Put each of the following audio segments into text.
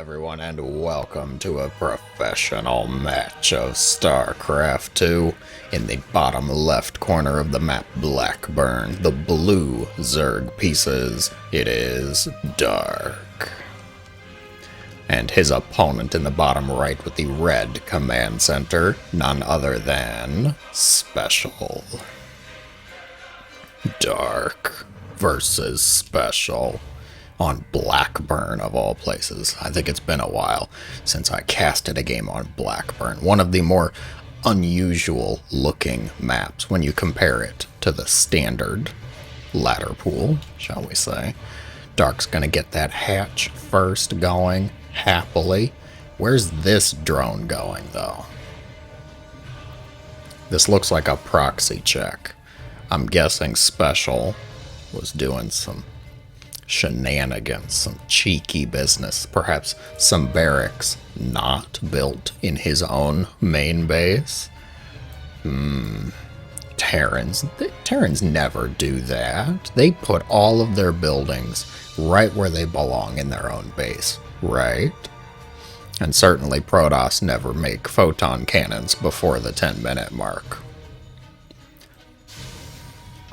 everyone, and welcome to a professional match of StarCraft 2. In the bottom left corner of the map, Blackburn, the blue Zerg pieces, it is Dark. And his opponent in the bottom right with the red command center, none other than SpeCial. Dark versus SpeCial. On Blackburn, of all places. I think it's been a while since I casted a game on Blackburn. One of the more unusual looking maps when you compare it to the standard ladder pool, shall we say. Dark's gonna get that hatch first going, happily. Where's this drone going, though? This looks like a proxy check. I'm guessing SpeCial was doing some shenanigans, some cheeky business, perhaps some barracks not built in his own main base. Terrans never do that. They put all of their buildings right where they belong in their own base, right? And certainly Protoss never make photon cannons before the 10-minute mark.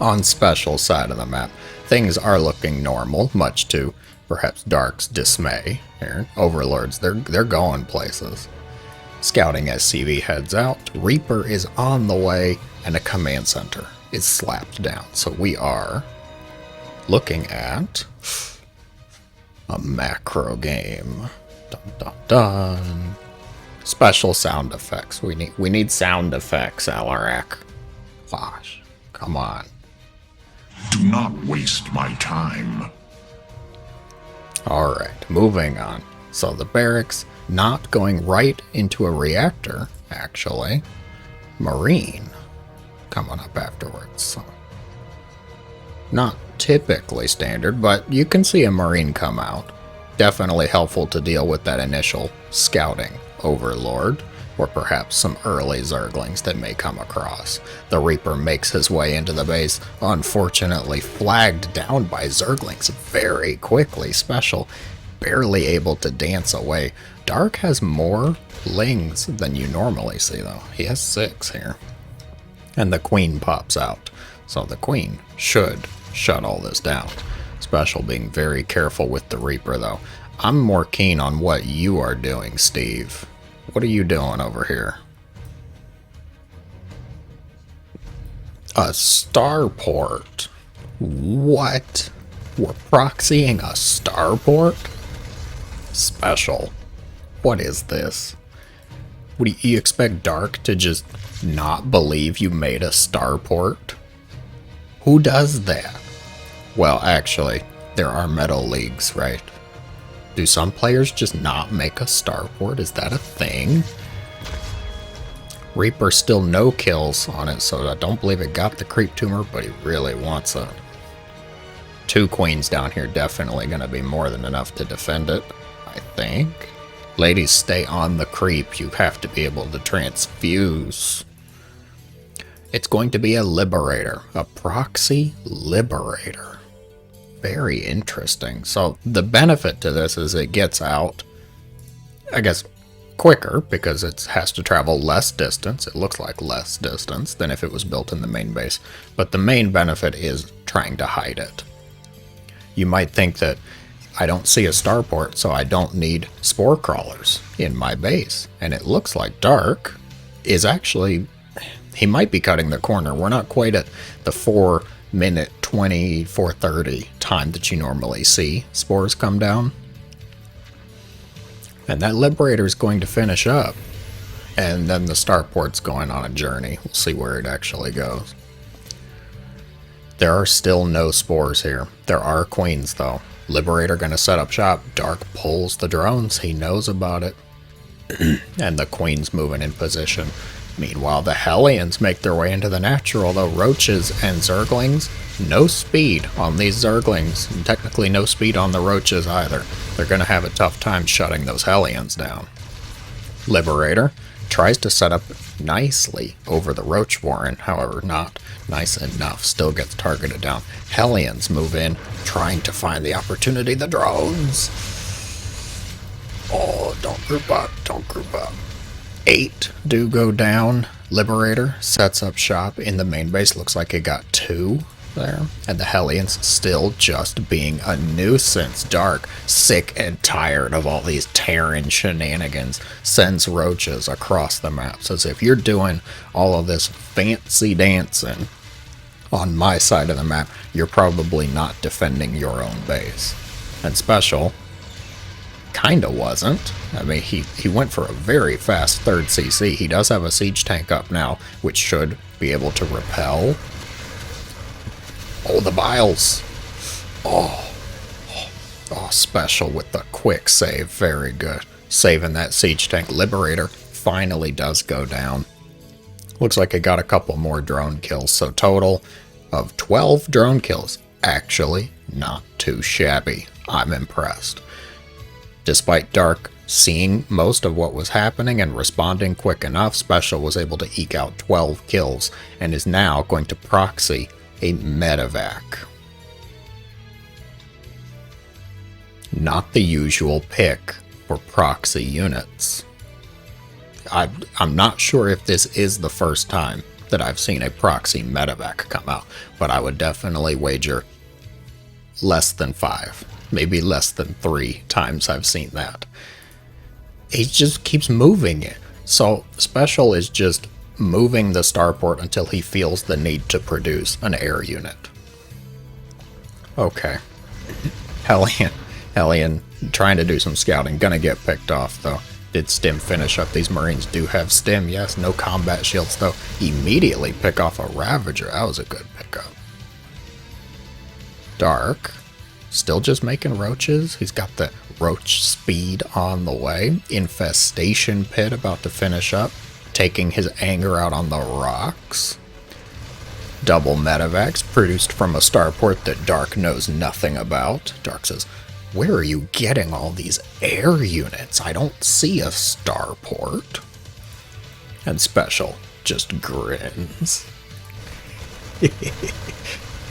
On SpeCial's side of the map, things are looking normal, much to perhaps Dark's dismay here. Overlords, they're going places. Scouting SCV heads out, Reaper is on the way, and a command center is slapped down. So we are looking at a macro game. Dun dun dun. Special sound effects. We need sound effects, Alarak. Gosh, come on. Do not waste my time. Alright, moving on. So the barracks not going right into a reactor, actually. Marine coming up afterwards. So not typically standard, but you can see a Marine come out. Definitely helpful to deal with that initial scouting overlord, or perhaps some early Zerglings that may come across. The Reaper makes his way into the base, unfortunately flagged down by Zerglings very quickly. SpeCial barely able to dance away. Dark has more Lings than you normally see, though. He has 6 here. And the Queen pops out. So the Queen should shut all this down. SpeCial being very careful with the Reaper, though. I'm more keen on what you are doing, Steve. What are you doing over here? A starport? What? We're proxying a starport? SpeCial. What is this? What do you expect Dark to just not believe you made a starport? Who does that? Well, actually, there are Metal Leagues, right? Do some players just not make a starport? Is that a thing? Reaper still no kills on it, so I don't believe it got the creep tumor, but he really wants it. 2 queens down here definitely going to be more than enough to defend it, I think. Ladies, stay on the creep. You have to be able to transfuse. It's going to be a liberator, a proxy liberator. Very interesting. So the benefit to this is it gets out, I guess, quicker because it has to travel less distance. It looks like less distance than if it was built in the main base. But the main benefit is trying to hide it. You might think that I don't see a starport, so I don't need spore crawlers in my base. And it looks like Dark is actually, he might be cutting the corner. We're not quite at the 4-minute 20, 4:30 time that you normally see spores come down. And that liberator is going to finish up. And then the starport's going on a journey. We'll see where it actually goes. There are still no spores here. There are queens, though. Liberator going to set up shop. Dark pulls the drones. He knows about it. And the queen's moving in position. Meanwhile, the Hellions make their way into the natural, though Roaches and Zerglings, no speed on these Zerglings, and technically no speed on the Roaches either. They're going to have a tough time shutting those Hellions down. Liberator tries to set up nicely over the Roach Warren, however, not nice enough. Still gets targeted down. Hellions move in, trying to find the opportunity. The drones! Oh, don't group up, don't group up. 8 do go down. Liberator sets up shop in the main base. Looks like it got 2 there. And the Hellions still just being a nuisance. Dark, sick and tired of all these Terran shenanigans, sends roaches across the map. So if you're doing all of this fancy dancing on my side of the map, you're probably not defending your own base. And SpeCial kinda wasn't. I mean, he went for a very fast 3rd CC. He does have a siege tank up now, which should be able to repel. Oh, the biles. Oh, SpeCial with the quick save. Very good. Saving that siege tank. Liberator finally does go down. Looks like it got a couple more drone kills. So total of 12 drone kills. Actually, not too shabby. I'm impressed. Despite Dark seeing most of what was happening and responding quick enough, SpeCial was able to eke out 12 kills and is now going to proxy a medevac. Not the usual pick for proxy units. I'm not sure if this is the first time that I've seen a proxy medevac come out, but I would definitely wager less than 5, maybe less than 3 times I've seen that. He just keeps moving it. So SpeCial is just moving the starport until he feels the need to produce an air unit. Okay. Hellion trying to do some scouting. Gonna get picked off though. Did Stim finish up? These Marines do have Stim, yes. No combat shields though. Immediately pick off a Ravager. That was a good pickup. Dark. Still just making roaches. He's got the roach speed on the way. Infestation Pit about to finish up. Taking his anger out on the rocks. Double medevacs produced from a starport that Dark knows nothing about. Dark says, where are you getting all these air units? I don't see a starport. And SpeCial just grins.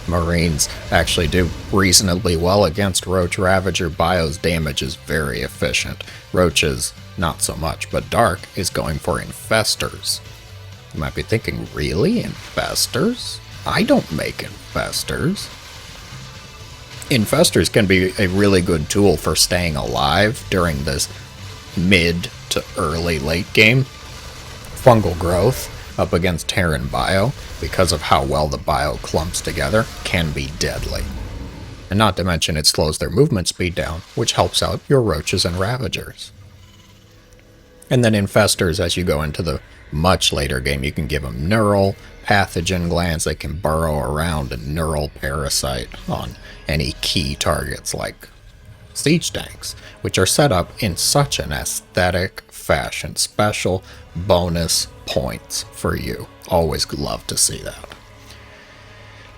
Marines actually do reasonably well against Roach Ravager. Bio's damage is very efficient. Roaches, not so much, but Dark is going for infestors. You might be thinking, really? Infestors? I don't make infestors. Infestors can be a really good tool for staying alive during this mid to early late game. Fungal growth up against Terran bio, because of how well the bio clumps together, can be deadly. And not to mention it slows their movement speed down, which helps out your roaches and ravagers. And then infestors, as you go into the much later game, you can give them neural, pathogen glands. They can burrow around and neural parasite on any key targets like siege tanks, which are set up in such an aesthetic fashion. SpeCial bonus points for you. Always love to see that.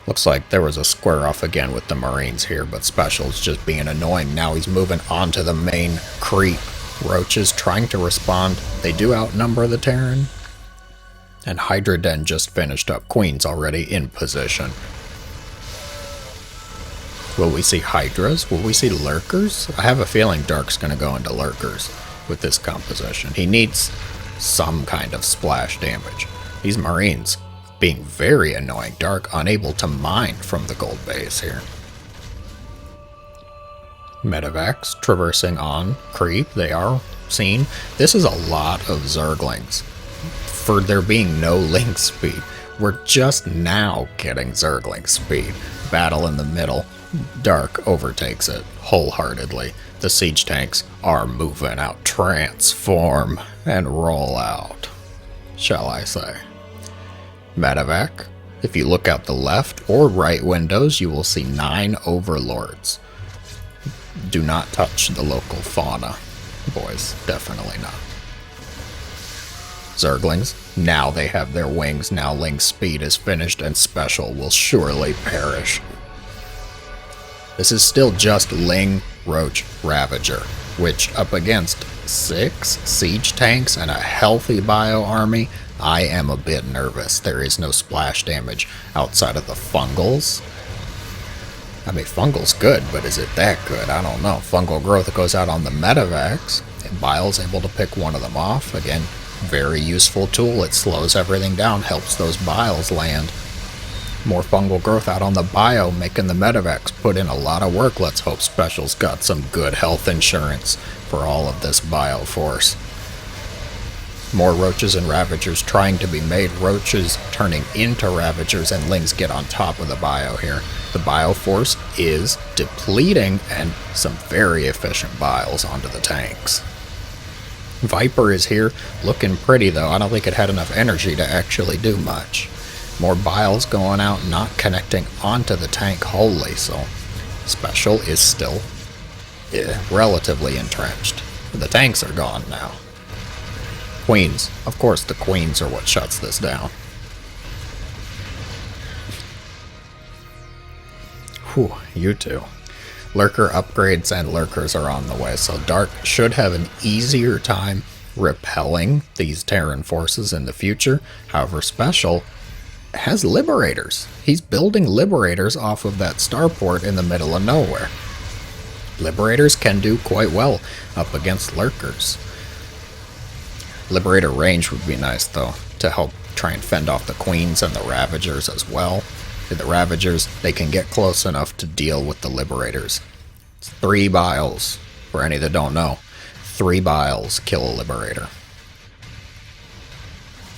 Looks like there was a square off again with the Marines here, but SpeCial's just being annoying. Now he's moving on to the main creep. Roaches trying to respond. They do outnumber the Terran. And Hydra Den just finished up. Queen's already in position. Will we see Hydras? Will we see Lurkers? I have a feeling Dark's going to go into Lurkers with this composition. He needs some kind of splash damage. These Marines being very annoying. Dark unable to mine from the gold base here. Medevacs traversing on creep. They are seen. This is a lot of Zerglings for there being no link speed. We're just now getting Zergling speed. Battle in the middle. Dark overtakes it wholeheartedly. The siege tanks are moving out. Transform and roll out, shall I say. Medevac. If you look out the left or right windows, you will see 9 overlords. Do not touch the local fauna, boys. Definitely not. Zerglings. Now they have their wings. Now Link speed is finished and SpeCial will surely perish. This is still just Ling, Roach, Ravager, which up against 6 siege tanks and a healthy bio army, I am a bit nervous. There is no splash damage outside of the fungals. I mean, fungal's good, but is it that good? I don't know. Fungal growth goes out on the medevacs. And Bile's able to pick one of them off. Again, very useful tool. It slows everything down, helps those Biles land. More fungal growth out on the bio, making the medevacs put in a lot of work. Let's hope Special's got some good health insurance for all of this bio force. More roaches and ravagers trying to be made. Roaches turning into ravagers, and Lings get on top of the bio here. The bio force is depleting, and some very efficient biles onto the tanks. Viper is here, looking pretty though. I don't think it had enough energy to actually do much. More biles going out, not connecting onto the tank wholly, so Special is still relatively entrenched. The tanks are gone now. Queens. Of course the queens are what shuts this down. Whew, you two. Lurker upgrades and lurkers are on the way, so Dark should have an easier time repelling these Terran forces in the future. However, Special has liberators. He's building liberators off of that starport in the middle of nowhere. Liberators can do quite well up against lurkers. Liberator range would be nice though, to help try and fend off the queens and the ravagers as well. The ravagers, they can get close enough to deal with the liberators. It's 3 biles, for any that don't know. 3 biles kill a liberator.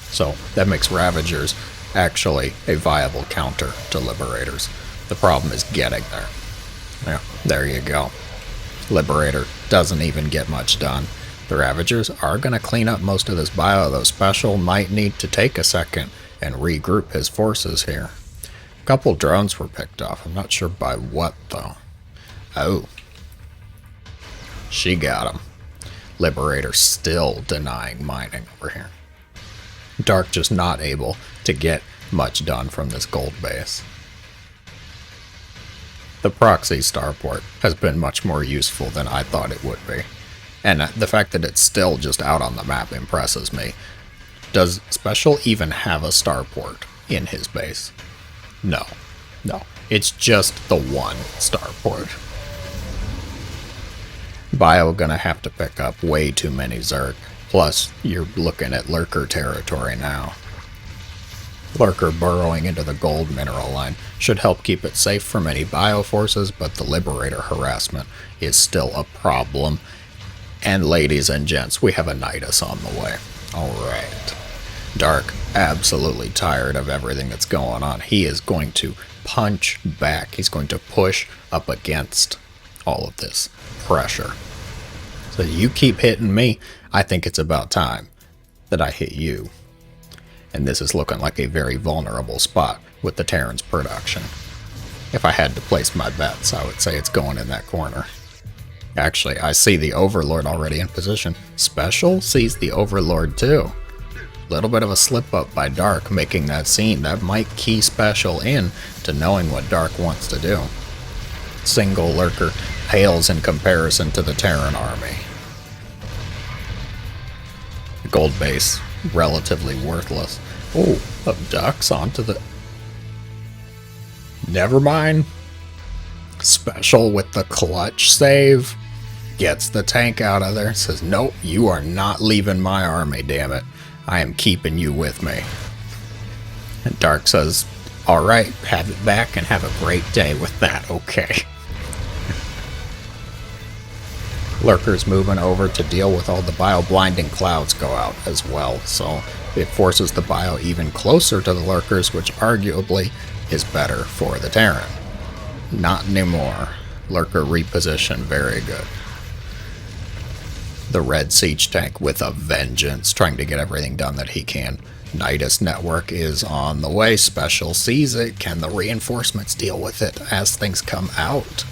So that makes ravagers actually a viable counter to liberators. The problem is getting there. Yeah, there you go. Liberator doesn't even get much done. The ravagers are going to clean up most of this bio, though Special might need to take a second and regroup his forces here. A couple drones were picked off. I'm not sure by what, though. Oh. She got him. Liberator still denying mining over here. Dark just not able to get much done from this gold base. The proxy starport has been much more useful than I thought it would be. And the fact that it's still just out on the map impresses me. Does Special even have a starport in his base? No. No. It's just the one starport. Bio gonna have to pick up way too many Zerg. Plus, you're looking at Lurker territory now. Lurker burrowing into the gold mineral line should help keep it safe from any bio forces, but the Liberator harassment is still a problem. And ladies and gents, we have a Nydus on the way. Alright. Dark, absolutely tired of everything that's going on. He is going to punch back. He's going to push up against all of this pressure. So you keep hitting me, I think it's about time that I hit you. And this is looking like a very vulnerable spot with the Terran's production. If I had to place my bets, I would say it's going in that corner. Actually, I see the Overlord already in position. Special sees the Overlord too. Little bit of a slip up by Dark making that scene. That might key Special in to knowing what Dark wants to do. Single Lurker pales in comparison to the Terran army. Gold base, relatively worthless. Oh, abducts onto the... Never mind. Special with the clutch save. Gets the tank out of there. Says, nope, you are not leaving my army, damn it. I am keeping you with me. And Dark says, alright, have it back and have a great day with that, okay. Lurkers moving over to deal with all the bio. Blinding clouds go out as well, so it forces the bio even closer to the lurkers, which arguably is better for the Terran. Not anymore. Lurker reposition, very good. The red siege tank with a vengeance, trying to get everything done that he can. Nydus network is on the way. Special sees it. Can the reinforcements deal with it as things come out?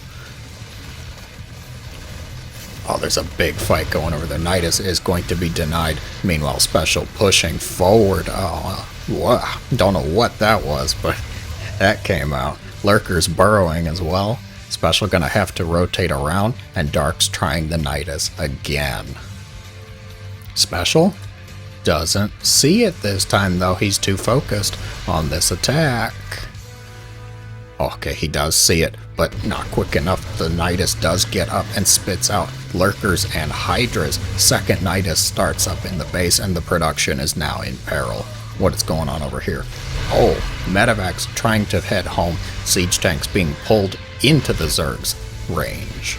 Oh, there's a big fight going over there. Nydus is going to be denied. Meanwhile, Special pushing forward. Oh, wow. Don't know what that was, but that came out. Lurkers burrowing as well. Special gonna have to rotate around, and Dark's trying the Nydus again. Special doesn't see it this time, though. He's too focused on this attack. Okay, he does see it, but not quick enough. The Nydus does get up and spits out Lurkers and Hydras. Second Nydus starts up in the base, and the production is now in peril. What is going on over here? Oh, Medevac's trying to head home. Siege tanks being pulled into the Zerg's range.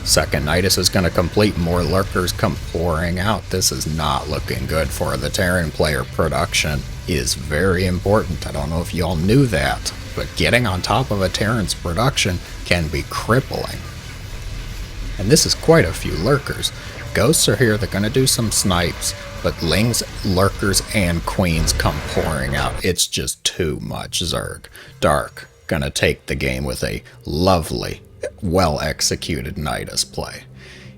Second Nydus is going to complete. More Lurkers come pouring out. This is not looking good for the Terran player. Production is very important. I don't know if y'all knew that, but getting on top of a Terran's production can be crippling. And this is quite a few Lurkers. Ghosts are here. They're going to do some snipes, but Lings, Lurkers, and Queens come pouring out. It's just too much Zerg. Dark going to take the game with a lovely, well-executed Nydus play.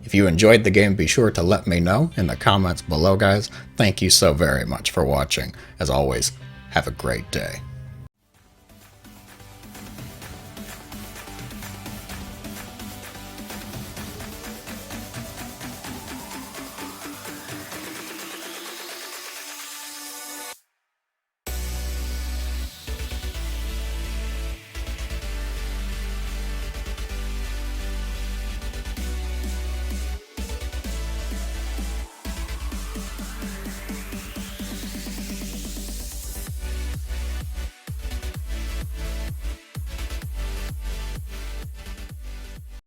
If you enjoyed the game, be sure to let me know in the comments below, guys. Thank you so very much for watching. As always, have a great day.